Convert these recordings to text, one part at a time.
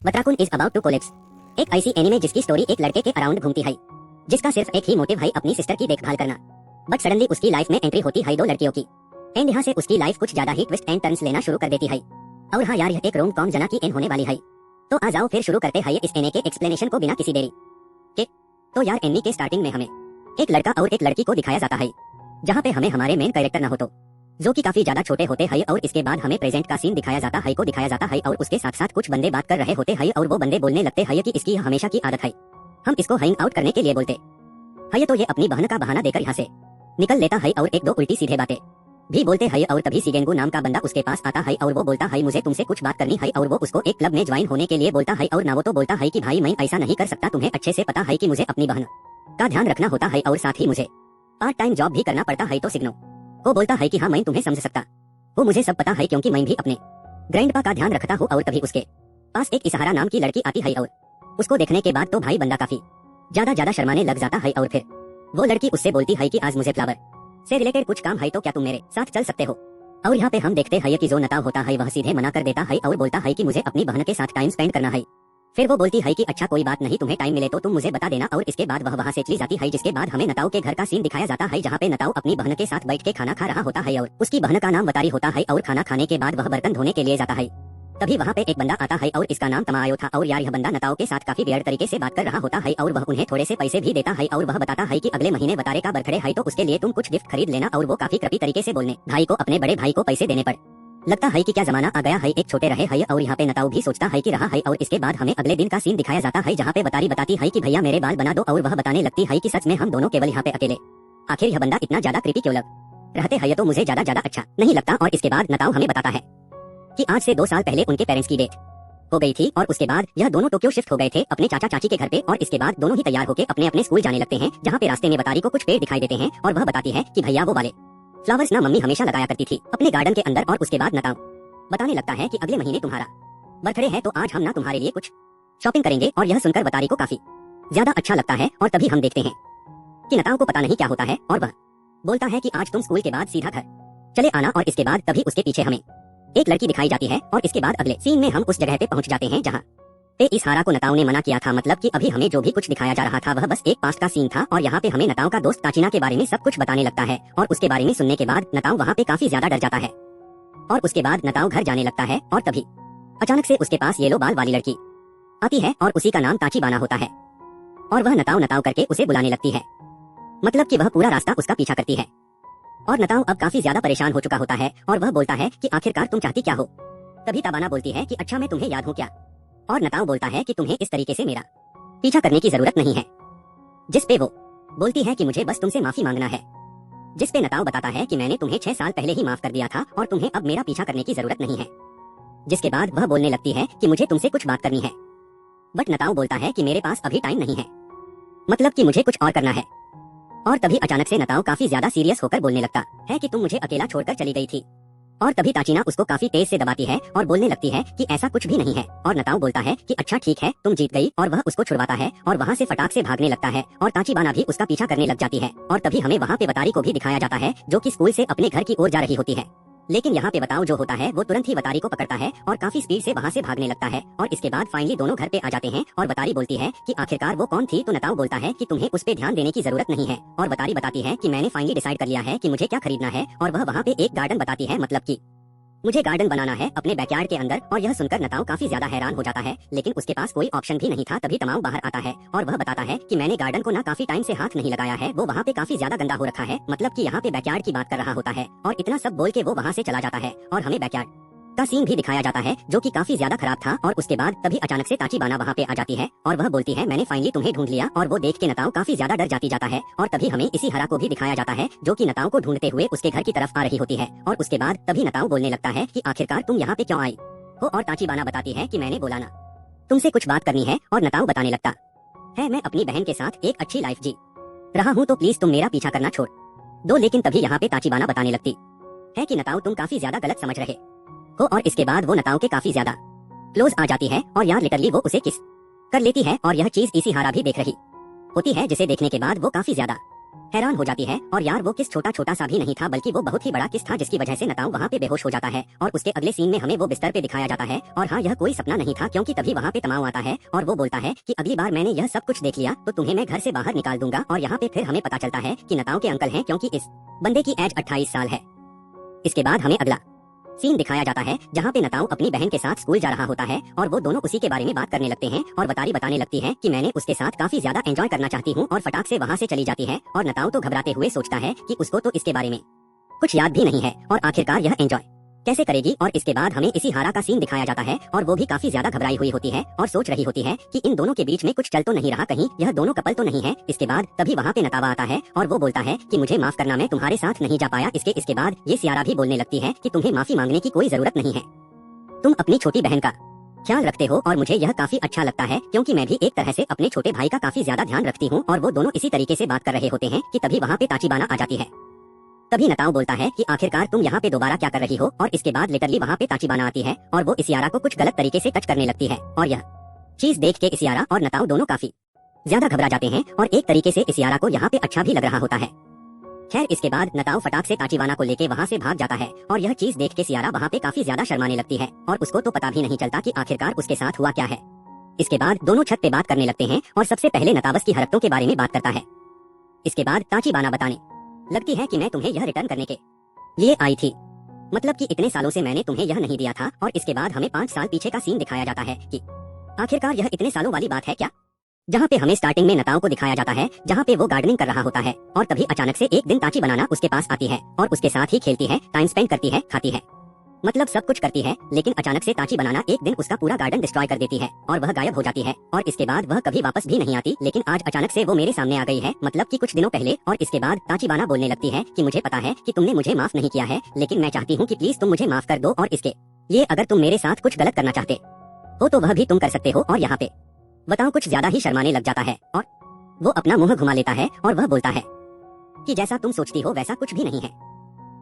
वत्राकुन is about to collapse. एक ऐसी anime जिसकी स्टोरी एक लड़के के अराउंड घूमती है, जिसका सिर्फ एक ही मोटिव है अपनी सिस्टर की देखभाल करना। बट सडनली उसकी लाइफ में एंट्री होती है दो लड़कियों की, एंड यहाँ से उसकी लाइफ कुछ ज्यादा ही ट्विस्ट एंड टर्न्स लेना शुरू कर देती है। और हाँ यार, यह एक रोम कॉम जना की एन होने वाली है। तो आ जाओ फिर शुरू करते हैं इस एने के एक्सप्लेनेशन को बिना किसी देरी के। तो यार, एनिमे के स्टार्टिंग में हमें एक लड़का और एक लड़की को दिखाया जाता है, जहाँ पे हमें हमारे मेन कैरेक्टर न हो तो, जो कि काफी ज्यादा छोटे होते हैं, और इसके बाद हमें प्रेजेंट का सीन दिखाया जाता है और उसके साथ साथ कुछ बंदे बात कर रहे होते हैं और वो बंदे बोलने लगते हैं कि इसकी हमेशा की आदत है, हम इसको हैंग आउट करने के लिए बोलते हैं। तो ये अपनी बहन का बहाना देकर यहाँ से निकल लेता है और एक दो उल्टी सीधे बातें भी बोलते हैं। और तभी शिगेंगू नाम का बंदा उसके पास आता है और वो बोलता है मुझे तुमसे कुछ बात करनी है, और वो उसको एक क्लब में ज्वाइन होने के लिए बोलता है। और ना वो तो बोलता है कि भाई मैं ऐसा नहीं कर सकता, तुम्हें अच्छे से पता है कि मुझे अपनी बहन का ध्यान रखना होता है और साथ ही मुझे पार्ट टाइम जॉब भी करना पड़ता है। तो सिग्नो वो बोलता है कि हाँ मैं तुम्हें समझ सकता, वो मुझे सब पता है क्योंकि मैं भी अपने ग्रैंडपा का ध्यान रखता हूँ। और तभी उसके पास एक इसहारा नाम की लड़की आती है और उसको देखने के बाद तो भाई बंदा काफी ज्यादा शर्माने लग जाता है। और फिर वो लड़की उससे बोलती है कि आज मुझे फ्लावर से रिलेटेड कुछ काम है, तो क्या तुम मेरे साथ चल सकते हो। और यहाँ पे हम देखते हैं कि जो नताव होता है वह सीधे मना कर देता है और बोलता है कि मुझे अपनी बहन के साथ टाइम स्पेंड करना है। फिर वो बोलती है कि अच्छा कोई बात नहीं, तुम्हें टाइम मिले तो तुम मुझे बता देना। और इसके बाद वह वहाँ से चली जाती है, जिसके बाद हमें नताव के घर का सीन दिखाया जाता है, जहाँ पे नताव अपनी बहन के साथ बैठ के खाना खा रहा होता है और उसकी बहन का नाम बतारी होता है। और खाना खाने के बाद वह बर्तन धोने के लिए जाता है, तभी वहाँ पे एक बंदा आता है और इसका नाम तमायो था। और यार, यह बंदा नताओ के साथ काफी वियर्ड तरीके से बात कर रहा होता है और वह उन्हें थोड़े से पैसे भी देता है और वह बताता है कि अगले महीने बतारे का बर्थडे है, तो उसके लिए तुम कुछ गिफ्ट खरीद लेना। और वो काफी कृपी तरीके से बोलने भाई को अपने बड़े भाई को पैसे देने पर लगता है कि क्या जमाना आ गया है, एक छोटे रहे है। और यहाँ पे नताओ भी सोचता है कि रहा है। और इसके बाद हमें अगले दिन का सीन दिखाया जाता है, जहाँ पे बतारी बताती है कि भैया मेरे बाल बना दो, और वह बताने लगती है कि सच में हम दोनों केवल यहाँ पे अकेले। आखिर यह बंदा इतना ज्यादा कृपी क्यों लग रहते हैं, तो मुझे ज्यादा अच्छा नहीं लगता। और इसके बाद नताओ हमें बताता है कि आज से 2 साल पहले उनके पेरेंट्स की डेथ हो गई थी, और उसके बाद यह दोनों टोक्यो शिफ्ट हो गए थे अपने चाचा चाची के घर पे। और इसके बाद दोनों ही तैयार होकर अपने अपने स्कूल जाने लगते हैं, जहाँ पे रास्ते में बतारी को कुछ पेड़ दिखाई देते हैं और वह बताती है कि भैया वो वाले फ्लावर्स ना मम्मी हमेशा लगाया करती थी अपने गार्डन के अंदर। और उसके बाद नताओ बताने लगता है कि अगले महीने तुम्हारा बर्थडे है, तो आज हम ना तुम्हारे लिए कुछ शॉपिंग करेंगे। और यह सुनकर बतारी को काफी ज्यादा अच्छा लगता है। और तभी हम देखते हैं कि नताओ को पता नहीं क्या होता है और वह बोलता है कि आज तुम स्कूल के बाद सीधा घर चले आना। और इसके बाद तभी उसके पीछे हमें एक लड़की दिखाई जाती है। और इसके बाद अगले सीन में हम उस जगह पे पहुंच जाते हैं जहाँ पे इस हारा को नताओ ने मना किया था। मतलब कि अभी हमें जो भी कुछ दिखाया जा रहा था वह बस एक पास्ट का सीन था। और यहाँ पे हमें नताओ का दोस्त ताचिना के बारे में सब कुछ बताने लगता है। और उसके बारे में सुनने के बाद नताओ वहाँ पे काफी ज्यादा डर जाता है। और उसके बाद नताओ घर जाने लगता है और तभी अचानक से उसके पास येलो बाल वाली लड़की आती है और उसी का नाम ताचिबाना होता है। और वह नताओ करके उसे बुलाने लगती है, मतलब कि वह पूरा रास्ता उसका पीछा करती है। और नताओ अब काफी ज्यादा परेशान हो चुका होता है और वह बोलता है कि आखिरकार तुम चाहती क्या हो। तभी ताबाना बोलती है कि अच्छा मैं तुम्हें याद हूँ क्या। और नताओ बोलता है कि तुम्हें इस तरीके से मेरा पीछा करने की जरूरत नहीं है। जिस पे वो बोलती है कि मुझे बस तुमसे माफी मांगना है। जिस पे नताओ बताता है कि मैंने तुम्हें 6 साल पहले ही माफ कर दिया था और तुम्हें अब मेरा पीछा करने की जरूरत नहीं है। जिसके बाद वह बोलने लगती है कि मुझे तुमसे कुछ बात करनी है। बट नताओ बोलता है कि मेरे पास अभी टाइम नहीं है, मतलब कि मुझे कुछ और करना है। और तभी अचानक से नताओ काफी ज्यादा सीरियस होकर बोलने लगता है कि तुम मुझे अकेला छोड़कर चली गई थी। और तभी ताचिना उसको काफी तेज से दबाती है और बोलने लगती है कि ऐसा कुछ भी नहीं है। और नताओ बोलता है कि अच्छा ठीक है तुम जीत गई, और वह उसको छुड़वाता है और वहाँ से फटाक से भागने लगता है। और ताचिबाना भी उसका पीछा करने लग जाती है। और तभी हमें वहाँ पे बतारी को भी दिखाया जाता है, जो कि स्कूल से अपने घर की ओर जा रही होती है। लेकिन यहाँ पे बताओ जो होता है वो तुरंत ही बतारी को पकड़ता है और काफी स्पीड से वहाँ से भागने लगता है। और इसके बाद फाइनली दोनों घर पे आ जाते हैं और बतारी बोलती है कि आखिरकार वो कौन थी। तो नताओ बोलता है कि तुम्हें उस पे ध्यान देने की जरूरत नहीं है। और बतारी बताती है कि मैंने फाइनली डिसाइड कर लिया है कि मुझे क्या खरीदना है। और वह वहाँ पे एक गार्डन बताती है, मतलब की मुझे गार्डन बनाना है अपने बैकयार्ड के अंदर। और यह सुनकर नताओ काफी ज्यादा हैरान हो जाता है, लेकिन उसके पास कोई ऑप्शन भी नहीं था। तभी तमाओ बाहर आता है और वह बताता है कि मैंने गार्डन को ना काफी टाइम से हाथ नहीं लगाया है, वो वहाँ पे काफी ज्यादा गंदा हो रखा है, मतलब कि यहाँ पे बैकयार्ड की बात कर रहा होता है। और इतना सब बोल के वो वहाँ से चला जाता है और हमें बैकयार्ड का सीन भी दिखाया जाता है, जो कि काफी ज्यादा खराब था। और उसके बाद तभी अचानक से ताचिबाना वहाँ पे आ जाती है और वह बोलती है मैंने फाइनली तुम्हें ढूंढ लिया। और वो देख के नताओ काफी ज्यादा डर जाता है। और तभी हमें इसी हरा को भी दिखाया जाता है, जो कि नताओ को ढूंढते हुए उसके घर की तरफ आ रही होती है। और उसके बाद तभी नताओ बोलने लगता है कि आखिरकार तुम यहाँ पे क्यों आई हो। और ताचिबाना बताती है कि मैंने बोला ना तुमसे कुछ बात करनी है। और नताओ बताने लगता है मैं अपनी बहन के साथ एक अच्छी लाइफ जी रहा हूँ, तो प्लीज तुम मेरा पीछा करना छोड़ दो। लेकिन तभी यहाँ पे ताचिबाना बताने लगती है कि नताओ तुम काफी ज्यादा गलत समझ रहे हो। और इसके बाद वो नताओ के काफी ज्यादा क्लोज आ जाती है और यार लिटरली वो उसे किस कर लेती है। और यह चीज इसी हारा भी देख रही होती है, जिसे देखने के बाद वो काफी ज्यादा हैरान हो जाती है और यार वो किस छोटा छोटा सा भी नहीं था बल्कि वो बहुत ही बड़ा किस था जिसकी वजह से नताओ वहाँ पे बेहोश हो जाता है और उसके अगले सीन में हमें वो बिस्तर पे दिखाया जाता है। और हाँ, यह कोई सपना नहीं था क्योंकि तभी वहाँ पे तमाओ आता है और वो बोलता है कि अगली बार मैंने यह सब कुछ देख लिया तो तुम्हें मैं घर से बाहर निकाल दूंगा। और यहाँ पे फिर हमें पता चलता है कि नताओ के अंकल हैं क्योंकि इस बंदे की एज 28 साल है। इसके बाद हमें अगला सीन दिखाया जाता है जहाँ पे नताओ अपनी बहन के साथ स्कूल जा रहा होता है और वो दोनों उसी के बारे में बात करने लगते हैं और बतारी बताने लगती है कि मैंने उसके साथ काफी ज्यादा एंजॉय करना चाहती हूँ और फटाक से वहाँ से चली जाती है। और नताओ तो घबराते हुए सोचता है कि उसको तो इसके बारे में कुछ याद भी नहीं है और आखिरकार यह एंजॉय कैसे करेगी। और इसके बाद हमें इसी हारा का सीन दिखाया जाता है और वो भी काफी ज्यादा घबराई हुई होती है और सोच रही होती है कि इन दोनों के बीच में कुछ चल तो नहीं रहा, कहीं यह दोनों कपल तो नहीं है। इसके बाद तभी वहाँ पे नतावा आता है और वो बोलता है कि मुझे माफ करना, मैं तुम्हारे साथ नहीं जा पाया। इसके बाद ये सियारा भी बोलने लगती है कि तुम्हें माफी मांगने की कोई जरूरत नहीं है, तुम अपनी छोटी बहन का ख्याल रखते हो और मुझे यह काफी अच्छा लगता है क्योंकि मैं भी एक तरह से अपने छोटे भाई का काफी ज्यादा ध्यान रखती हूँ। और वो दोनों इसी तरीके से बात कर रहे होते हैं कि तभी वहाँ पे ताचिबाना आ जाती है। तभी नताओ बोलता है कि आखिरकार तुम यहाँ पे दोबारा क्या कर रही हो। और इसके बाद लिटरली वहाँ पे ताचिबाना आती है और वो इसियारा को कुछ गलत तरीके से टच करने लगती है और यह चीज देख के इसियारा और नताओ दोनों काफी ज्यादा घबरा जाते हैं और एक तरीके से इसियारा को यहाँ पे अच्छा भी लग रहा होता है। खैर, इसके बाद नताओ फटाक से ताचिबाना को लेके वहाँ से भाग जाता है और यह चीज देख के सियारा वहाँ पे काफी ज्यादा शर्माने लगती है और उसको तो पता भी नहीं चलता कि आखिरकार उसके साथ हुआ क्या है। इसके बाद दोनों छत पे बात करने लगते हैं और सबसे पहले नतावस की हरकतों के बारे में बात करता है। इसके बाद ताचिबाना बताने लगती है कि मैं तुम्हें यह रिटर्न करने के लिए आई थी, मतलब कि इतने सालों से मैंने तुम्हें यह नहीं दिया था। और इसके बाद हमें 5 साल पीछे का सीन दिखाया जाता है कि आखिरकार यह इतने सालों वाली बात है क्या, जहाँ पे हमें स्टार्टिंग में नताओ को दिखाया जाता है जहाँ पे वो गार्डनिंग कर रहा होता है और तभी अचानक से एक दिन ताचिबाना उसके पास आती है और उसके साथ ही खेलती है, टाइम स्पेंड करती है, खाती है, मतलब सब कुछ करती है। लेकिन अचानक से ताचिबाना एक दिन उसका पूरा गार्डन डिस्ट्रॉय कर देती है और वह गायब हो जाती है और इसके बाद वह कभी वापस भी नहीं आती। लेकिन आज अचानक से वो मेरे सामने आ गई है, मतलब कि कुछ दिनों पहले। और इसके बाद ताचिबाना बोलने लगती है कि मुझे पता है कि तुमने मुझे माफ नहीं किया है, लेकिन मैं चाहती हूँ कि प्लीज तुम मुझे माफ कर दो और इसके लिए अगर तुम मेरे साथ कुछ गलत करना चाहते हो तो वह भी तुम कर सकते हो। और यहाँ पे बताओ कुछ ज्यादा ही शर्माने लग जाता है और वो अपना मुंह घुमा लेता है और वह बोलता है कि जैसा तुम सोचती हो वैसा कुछ भी नहीं है।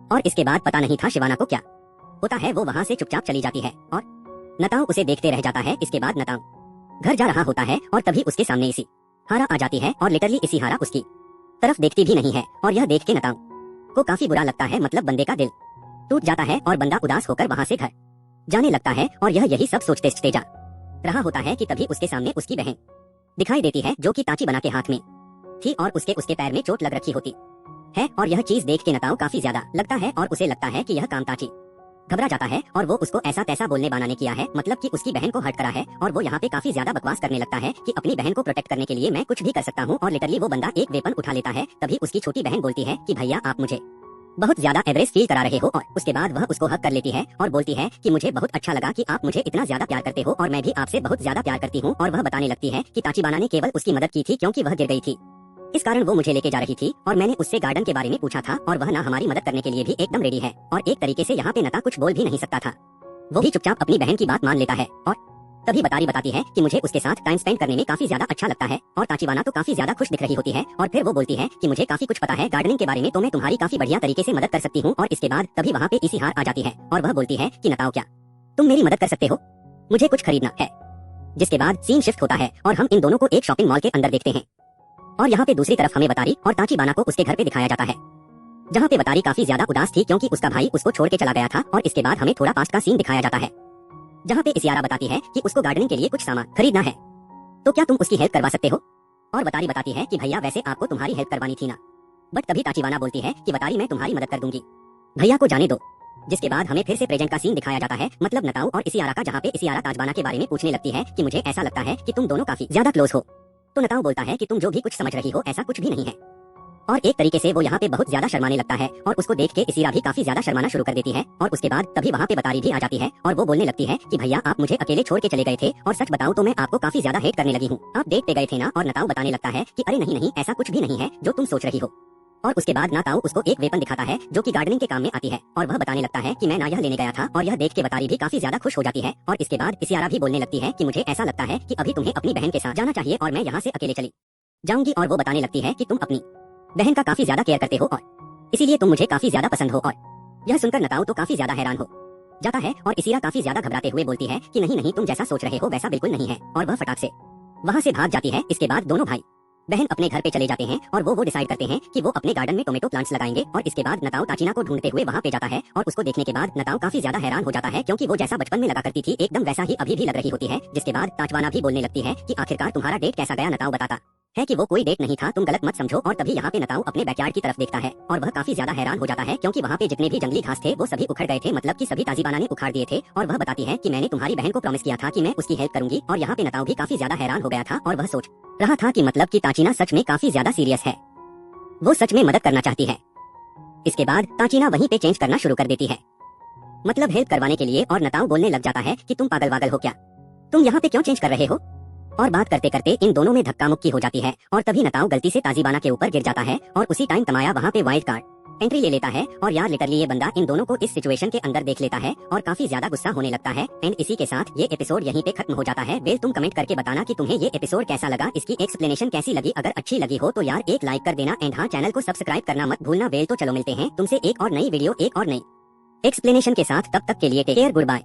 और इसके बाद पता नहीं था शिवाना को क्या होता है, वो वहाँ से चुपचाप चली जाती है और नताओ उसे देखते रह जाता है। इसके बाद नताओ घर जा रहा होता है और तभी उसके सामने इसी हारा आ जाती है और लिटरली इसी हारा उसकी तरफ देखती भी नहीं है और यह देख के नताओ को काफी बुरा लगता है, मतलब बंदे का दिल टूट जाता है और बंदा उदास होकर वहाँ से घर जाने लगता है। और यह यही सब सोचते जा रहा होता है कि तभी उसके सामने उसकी बहन दिखाई देती है जो कि ताचिबाना के हाथ में थी और उसके पैर में चोट लग रखी होती है। और यह चीज देख के नताओ काफी ज्यादा लगता है और उसे लगता है कि यह काम ताची घबरा जाता है और वो उसको ऐसा तैसा बोलने बनाने किया है, मतलब कि उसकी बहन को हर्ट करा है। और वो यहाँ पे काफी ज्यादा बकवास करने लगता है कि अपनी बहन को प्रोटेक्ट करने के लिए मैं कुछ भी कर सकता हूँ। और लिटरली वो बंदा एक वेपन उठा लेता है। तभी उसकी छोटी बहन बोलती है कि भैया आप मुझे बहुत ज्यादा एवरेज फील करा रहे हो। और उसके बाद वह उसको हक कर लेती है और बोलती है कि मुझे बहुत अच्छा लगा कि आप मुझे इतना ज्यादा प्यार करते हो और मैं भी आपसे बहुत ज्यादा प्यार करती हूँ। और वह बताने लगती है कि ताचिबाना ने केवल उसकी मदद की थी क्योंकि वह गिर गई थी, इस कारण वो मुझे लेके जा रही थी और मैंने उससे गार्डन के बारे में पूछा था और वह ना हमारी मदद करने के लिए भी एकदम रेडी है। और एक तरीके से यहाँ पे नता कुछ बोल भी नहीं सकता था, वो भी चुपचाप अपनी बहन की बात मान लेता है। और तभी बतारी बताती है कि मुझे उसके साथ टाइम स्पेंड करने में काफी ज्यादा अच्छा लगता है। और ताचिबाना तो काफी ज्यादा खुश दिख रही होती है और फिर वो बोलती है कि मुझे काफी कुछ पता है गार्डनिंग के बारे में, तो मैं तुम्हारी काफी बढ़िया तरीके से मदद कर सकती हूँ। और इसके बाद तभी वहाँ पे इसी हार आ जाती है और वह बोलती है कि नताओ क्या तुम मेरी मदद कर सकते हो, मुझे कुछ खरीदना है। जिसके बाद सीन शिफ्ट होता है और हम इन दोनों को एक शॉपिंग मॉल के अंदर देखते हैं। और यहाँ पे दूसरी तरफ हमें बतारी और ताचिबाना को उसके घर पे दिखाया जाता है, जहाँ पे बतारी काफी ज्यादा उदास थी क्योंकि उसका भाई उसको छोड़ के चला गया था। और इसके बाद हमें थोड़ा पास्ट का सीन दिखाया जाता है, जहाँ पे इसियारा बताती है कि उसको गार्डनिंग के लिए कुछ सामान खरीदना है, तो क्या तुम उसकी हेल्प करवा सकते हो। और बतारी बताती है कि भैया वैसे आपको तुम्हारी हेल्प करवानी थी ना, बट तभी ताचिबाना बोलती है कि बतारी मैं तुम्हारी मदद कर दूंगी, भैया को जाने दो। जिसके बाद हमें फिर से प्रेजेंट का सीन दिखाया जाता है, मतलब नताओ और इसियारा का, जहाँ पे इसियारा ताजबाना के बारे में पूछने लगती है कि मुझे ऐसा लगता है कि तुम दोनों काफी ज्यादा क्लोज हो। तो नताओ बोलता है कि तुम जो भी कुछ समझ रही हो ऐसा कुछ भी नहीं है। और एक तरीके से वो यहाँ पे बहुत ज्यादा शर्माने लगता है और उसको देख के इसिरा भी काफी ज्यादा शर्माना शुरू कर देती है। और उसके बाद तभी वहाँ पे बतारी भी आ जाती है और वो बोलने लगती है कि भैया आप मुझे अकेले छोड़ के चले गए थे और सच बताऊं तो मैं आपको काफी ज्यादा हेट करने लगी हूँ, आप डेट पे गए थे ना। और नताओ बताने लगता है कि अरे नहीं नहीं ऐसा कुछ भी नहीं है जो तुम सोच रही हो। और उसके बाद नताओ उसको एक वेपन दिखाता है जो कि गार्डनिंग के काम में आती है और वह बताने लगता है कि मैं ना यह लेने गया था। और यह देख के बतारी भी काफी ज्यादा खुश हो जाती है। और इसके बाद इसियारा भी बोलने लगती है कि मुझे ऐसा लगता है कि अभी तुम्हें अपनी बहन के साथ जाना चाहिए और मैं यहाँ से अकेले चली जाऊंगी। और वो बताने लगती है कि तुम अपनी बहन का काफी ज्यादा केयर करते हो और इसीलिए तुम मुझे काफी ज्यादा पसंद हो। और यह सुनकर नताओ तो काफी ज्यादा हैरान हो जाता है और इसिरा काफी ज्यादा घबराते हुए बोलती है कि नहीं नहीं तुम जैसा सोच रहे हो वैसा बिल्कुल नहीं है। और वह फटाक से वहाँ से भाग जाती है। इसके बाद दोनों भाई बहन अपने घर पे चले जाते हैं और वो डिसाइड करते हैं कि वो अपने गार्डन में टोमेटो प्लांट्स लगाएंगे और इसके बाद नताओ ताचीना को ढूंढते हुए वहाँ पे जाता है और उसको देखने के बाद नताओ काफी ज्यादा हैरान हो जाता है क्योंकि वो जैसा बचपन में लगा करती थी एकदम वैसा ही अभी भी लग रही होती है। जिसके बाद ताचवाना भी बोलने लगती है कि आखिरकार तुम्हारा डेट कैसा गया। नताओ बताता है कि वो कोई डेट नहीं था, तुम गलत मत समझो। और तभी यहाँ पे नताओ अपने बैकयार्ड की तरफ देखता है और वह काफी ज्यादा हैरान हो जाता है क्योंकि वहाँ पे जितने भी जंगली घास थे वो सभी उखड़ गए थे, मतलब कि सभी ताजीबाना ने उखाड़ दिए थे। और वह बताती है कि मैंने तुम्हारी बहन को प्रॉमिस किया था कि मैं उसकी हेल्प करूंगी। और यहाँ पे नताओ भी काफी ज्यादा हैरान हो गया था और वह सोच रहा था कि मतलब कि ताचीना सच में काफी ज्यादा सीरियस है, वो सच में मदद करना चाहती है। इसके बाद ताचीना वहीं पे चेंज करना शुरू कर देती है, मतलब हेल्प करवाने के लिए। और नताओ बोलने लग जाता है कि तुम पागल वागल हो क्या, तुम यहाँ पे क्यों चेंज कर रहे हो। और बात करते करते इन दोनों में धक्का मुक्की हो जाती है और तभी नताओ गलती से ताजीबाना के ऊपर गिर जाता है और उसी टाइम तमाया वहाँ पे वाइल्ड कार्ड एंट्री ले लेता है। और यार लिटरली ये बंदा इन दोनों को इस सिचुएशन के अंदर देख लेता है और काफी ज्यादा गुस्सा होने लगता है। एंड इसी के साथ ये एपिसोड यहीं पे खत्म हो जाता है। वेल तुम कमेंट करके बताना कि तुम्हें ये एपिसोड कैसा लगा, इसकी एक्सप्लेनेशन कैसी लगी। अगर अच्छी लगी हो तो यार एक लाइक कर देना एंड हाँ चैनल को सब्सक्राइब करना मत भूलना। वेल तो चलो मिलते हैं तुमसे एक और नई वीडियो एक और नई एक्सप्लेनेशन के साथ, तब तक के लिए टेक केयर, गुड बाय।